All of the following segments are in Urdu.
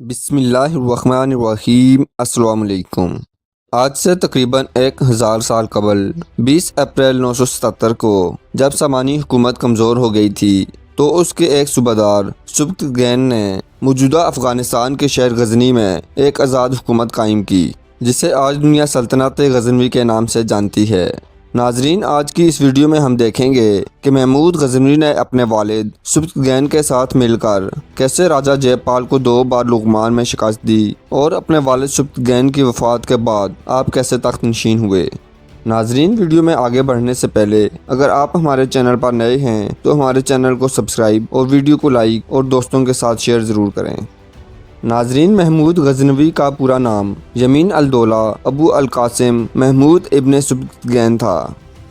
بسم اللہ الرحمن الرحیم۔ السلام علیکم۔ آج سے تقریباً 1000 سال قبل 20 اپریل 977 کو جب سامانی حکومت کمزور ہو گئی تھی تو اس کے ایک صوبہ دار سبکتگین نے موجودہ افغانستان کے شہر غزنی میں ایک آزاد حکومت قائم کی جسے آج دنیا سلطنت غزنوی کے نام سے جانتی ہے۔ ناظرین، آج کی اس ویڈیو میں ہم دیکھیں گے کہ محمود غزنوی نے اپنے والد سبکتگین کے ساتھ مل کر کیسے راجہ جے پال کو 2 بار لغمان میں شکست دی اور اپنے والد سبکتگین کی وفات کے بعد آپ کیسے تخت نشین ہوئے۔ ناظرین، ویڈیو میں آگے بڑھنے سے پہلے اگر آپ ہمارے چینل پر نئے ہیں تو ہمارے چینل کو سبسکرائب اور ویڈیو کو لائک اور دوستوں کے ساتھ شیئر ضرور کریں۔ ناظرین، محمود غزنوی کا پورا نام یمین الدولہ ابو القاسم محمود ابن سبکتگین تھا۔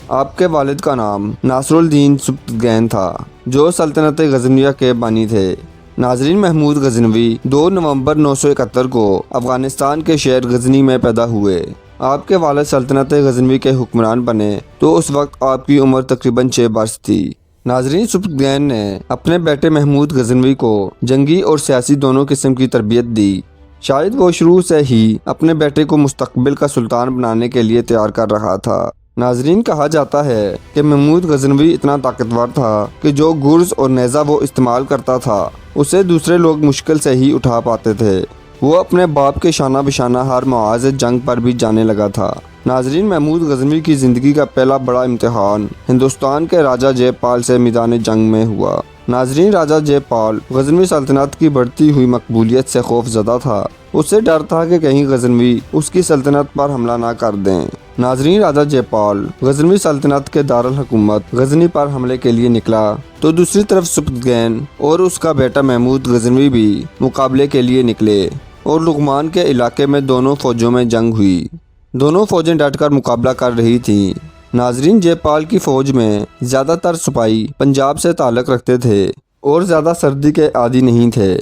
آپ کے والد کا نام ناصر الدین سبکتگین تھا جو سلطنت غزنویہ کے بانی تھے۔ ناظرین، محمود غزنوی 2 نومبر 971 کو افغانستان کے شہر غزنی میں پیدا ہوئے۔ آپ کے والد سلطنت غزنوی کے حکمران بنے تو اس وقت آپ کی عمر تقریباً 6 برس تھی۔ ناظرین، سبکتگین نے اپنے بیٹے محمود غزنوی کو جنگی اور سیاسی دونوں قسم کی تربیت دی۔ شاید وہ شروع سے ہی اپنے بیٹے کو مستقبل کا سلطان بنانے کے لیے تیار کر رہا تھا۔ ناظرین، کہا جاتا ہے کہ محمود غزنوی اتنا طاقتور تھا کہ جو گرز اور نیزہ وہ استعمال کرتا تھا اسے دوسرے لوگ مشکل سے ہی اٹھا پاتے تھے۔ وہ اپنے باپ کے شانہ بشانہ ہر مواعظ جنگ پر بھی جانے لگا تھا۔ ناظرین، محمود غزنوی کی زندگی کا پہلا بڑا امتحان ہندوستان کے راجہ جے پال سے میدان جنگ میں ہوا۔ ناظرین، راجہ جے پال غزنوی سلطنت کی بڑھتی ہوئی مقبولیت سے خوف زدہ تھا۔ اسے ڈر تھا کہ کہیں غزنوی اس کی سلطنت پر حملہ نہ کر دیں۔ ناظرین، راجہ جے پال غزنوی سلطنت کے دارالحکومت غزنی پر حملے کے لیے نکلا تو دوسری طرف سبکتگین اور اس کا بیٹا محمود غزنوی بھی مقابلے کے لیے نکلے اور لغمان کے علاقے میں دونوں فوجوں میں جنگ ہوئی۔ دونوں فوجیں ڈٹ کر مقابلہ کر رہی تھیں۔ ناظرین، جے پال کی فوج میں زیادہ تر سپاہی پنجاب سے تعلق رکھتے تھے اور زیادہ سردی کے عادی نہیں تھے۔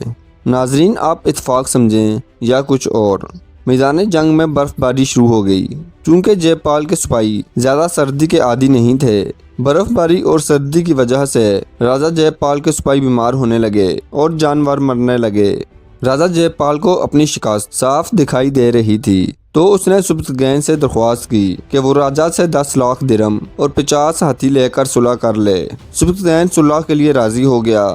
ناظرین، آپ اتفاق سمجھیں یا کچھ اور، میدان جنگ میں برف باری شروع ہو گئی۔ چونکہ جے پال کے سپاہی زیادہ سردی کے عادی نہیں تھے، برف باری اور سردی کی وجہ سے راجہ جے پال کے سپاہی بیمار ہونے لگے اور جانور مرنے لگے۔ راجہ جے پال کو اپنی شکست صاف دکھائی دے رہی تھی تو اس نے سبکتگین سے درخواست کی کہ وہ راجہ سے 10 لاکھ درم اور 50 ہاتھی لے کر صلح کر لے۔ سبکتگین صلح کے لیے راضی ہو گیا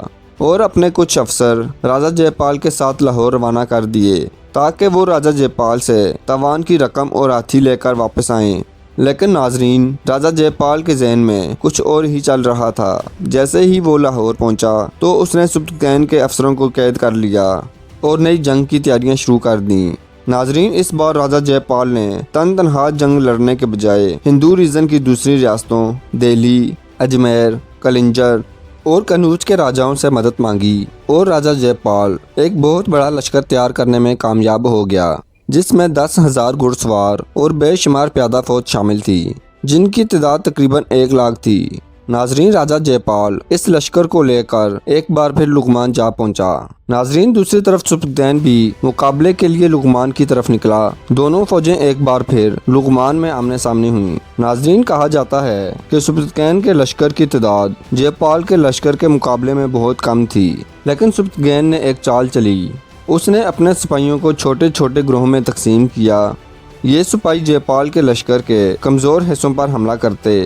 اور اپنے کچھ افسر راجہ جے پال کے ساتھ لاہور روانہ کر دیے تاکہ وہ راجہ جے پال سے تاوان کی رقم اور ہاتھی لے کر واپس آئیں۔ لیکن ناظرین، راجہ جے پال کے ذہن میں کچھ اور ہی چل رہا تھا۔ جیسے ہی وہ لاہور پہنچا تو اس نے سبکتگین کے افسروں کو قید کر لیا اور نئی جنگ کی تیاریاں شروع کر دیں۔ ناظرین، اس بار راجہ جے پال نے تنہا جنگ لڑنے کے بجائے ہندو ریجن کی دوسری ریاستوں دہلی، اجمیر، کلنجر اور کنوج کے راجاؤں سے مدد مانگی اور راجہ جے پال ایک بہت بڑا لشکر تیار کرنے میں کامیاب ہو گیا جس میں 10,000 گھڑ سوار اور بے شمار پیادہ فوج شامل تھی جن کی تعداد تقریباً 1 لاکھ تھی۔ ناظرین، راجہ جے پال اس لشکر کو لے کر ایک بار پھر لغمان جا پہنچا۔ ناظرین، دوسری طرف سبکتگین بھی مقابلے کے لیے لغمان کی طرف نکلا۔ دونوں فوجیں ایک بار پھر لغمان میں آمنے سامنے ہوئیں۔ ناظرین، کہا جاتا ہے کہ سبکتگین کے لشکر کی تعداد جے پال کے لشکر کے مقابلے میں بہت کم تھی، لیکن سبکتگین نے ایک چال چلی۔ اس نے اپنے سپاہیوں کو چھوٹے چھوٹے گروہوں میں تقسیم کیا۔ یہ سپاہی جے پال کے لشکر کے کمزور حصوں پر حملہ کرتے۔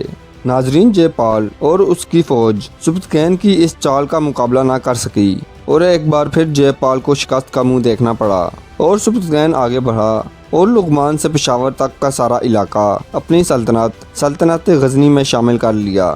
ناظرین، جے پال اور اس کی فوج سبکتگین کی اس چال کا مقابلہ نہ کر سکی اور ایک بار پھر جے پال کو شکست کا منہ دیکھنا پڑا اور سبکتگین آگے بڑھا اور لغمان سے پشاور تک کا سارا علاقہ اپنی سلطنت غزنی میں شامل کر لیا۔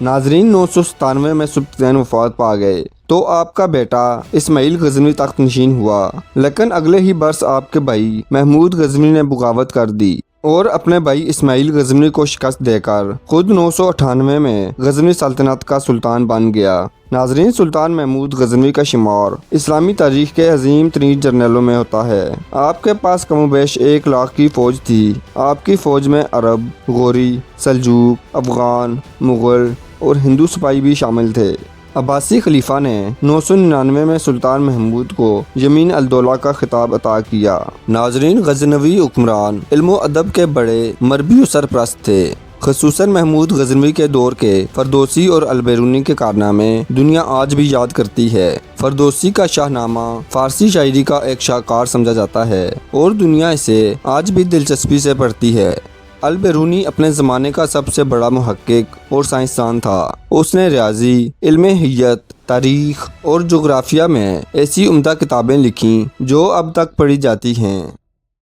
ناظرین، 997 میں سبکتگین وفات پا گئے تو آپ کا بیٹا اسماعیل غزنوی تخت نشین ہوا، لیکن اگلے ہی برس آپ کے بھائی محمود غزنوی نے بغاوت کر دی اور اپنے بھائی اسماعیل غزنوی کو شکست دے کر خود 998 میں غزنوی سلطنت کا سلطان بن گیا۔ ناظرین، سلطان محمود غزنوی کا شمار اسلامی تاریخ کے عظیم ترین جرنیلوں میں ہوتا ہے۔ آپ کے پاس کم و بیش 1 لاکھ کی فوج تھی۔ آپ کی فوج میں عرب، غوری، سلجوق، افغان، مغل اور ہندو سپاہی بھی شامل تھے۔ عباسی خلیفہ نے 999 میں سلطان محمود کو یمین الدولہ کا خطاب عطا کیا۔ ناظرین، غزنوی حکمران علم و ادب کے بڑے مربی و سرپرست تھے۔ خصوصاً محمود غزنوی کے دور کے فردوسی اور البیرونی کے کارنامے دنیا آج بھی یاد کرتی ہے۔ فردوسی کا شاہ نامہ فارسی شاعری کا ایک شاہکار سمجھا جاتا ہے اور دنیا اسے آج بھی دلچسپی سے پڑھتی ہے۔ البیرونی اپنے زمانے کا سب سے بڑا محقق اور سائنسدان تھا۔ اس نے ریاضی، علم حیات، تاریخ اور جغرافیہ میں ایسی عمدہ کتابیں لکھیں جو اب تک پڑھی جاتی ہیں۔